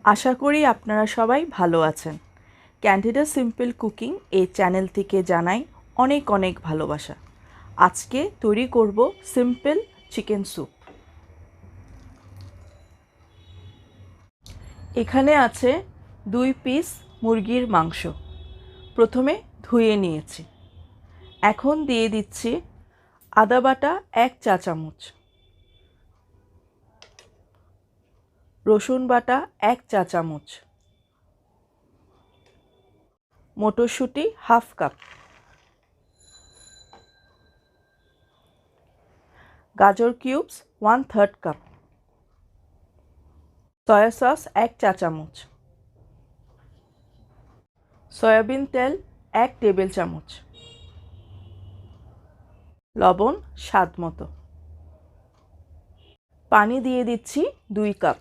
আশা করি আপনারা সবাই ভালো আছেন। ক্যান্ডিডা সিম্পল কুকিং এই চ্যানেল থেকে জানাই অনেক অনেক ভালোবাসা। আজকে তৈরি করব সিম্পল চিকেন স্যুপ। এখানে আছে 2 পিস মুরগির মাংস। প্রথমে ধুয়ে নিয়েছি। এখন দিয়ে দিচ্ছি আদা বাটা 1 চা চামচ, রসুন বাটা 1 চা চামচ, মটরশুঁটি হাফ কাপ, গাজর কিউবস 1/3 কাপ, সয়া সস 1 চা চামচ, সয়াবিন তেল 1 টেবিল চামচ, লবণ স্বাদ মতো, পানি দিয়ে দিচ্ছি 2 কাপ।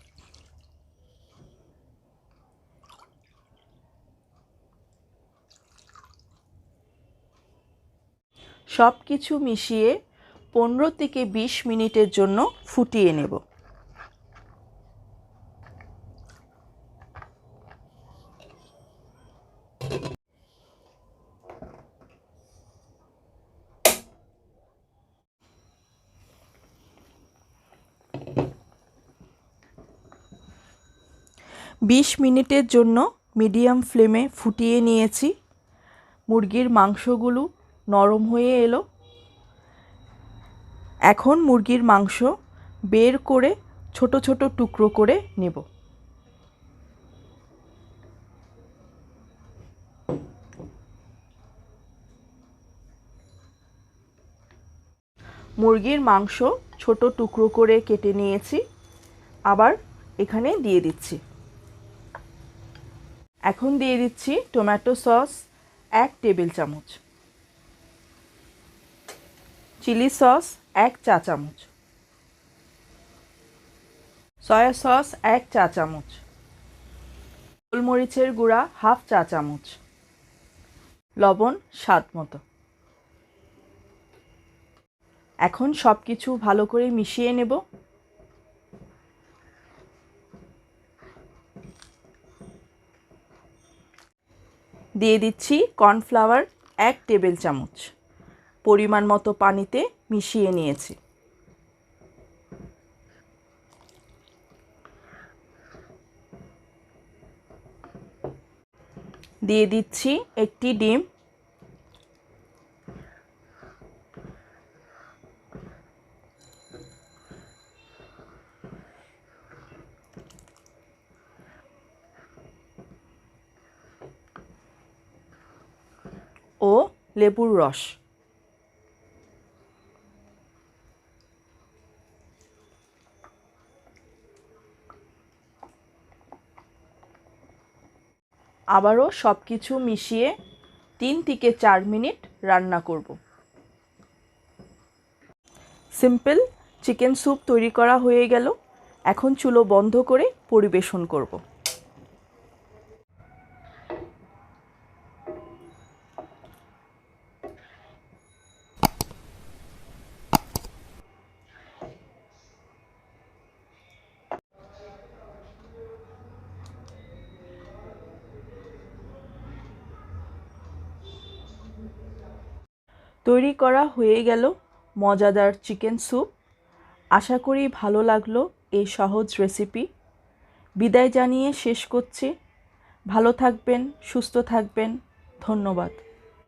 সব কিছু মিশিয়ে 15 থেকে 20 মিনিটের জন্য ফুটিয়ে নেব। বিশ মিনিটের জন্য মিডিয়াম ফ্লেমে ফুটিয়ে নিয়েছি। মুরগির মাংসগুলো নরম হয়ে এলো। এখন মুরগির মাংস বের করে ছোট ছোট টুকরো করে নেব। মুরগির মাংস ছোট টুকরো করে কেটে নিয়েছি, আবার এখানে দিয়ে দিচ্ছি। এখন দিয়ে দিচ্ছি টমেটো সস 1 টেবিল চামচ, চিলি সস 1 চা চামচ, সয়া সস 1 চা চামচ, গোলমরিচের গুঁড়া হাফ চা চামচ, লবণ স্বাদ মতো। এখন সব কিছু ভালো করে মিশিয়ে নেব। দিয়ে দিচ্ছি কর্নফ্লাওয়ার 1 টেবিল চামচ, পরিমাণ মতো পানিতে মিশিয়ে নিয়েছি। দিয়ে দিচ্ছি একটি ডিম, ও লেবুর রস। আবারও সব কিছু মিশিয়ে 3 থেকে 4 মিনিট রান্না করব। সিম্পল চিকেন স্যুপ তৈরি করা হয়ে গেল। এখন চুলো বন্ধ করে পরিবেশন করব। তৈরি করা হয়ে গেল মজাদার চিকেন স্যুপ। আশা করি ভালো লাগলো এই সহজ রেসিপি। বিদায় জানিয়ে শেষ করছি। ভালো থাকবেন, সুস্থ থাকবেন। ধন্যবাদ।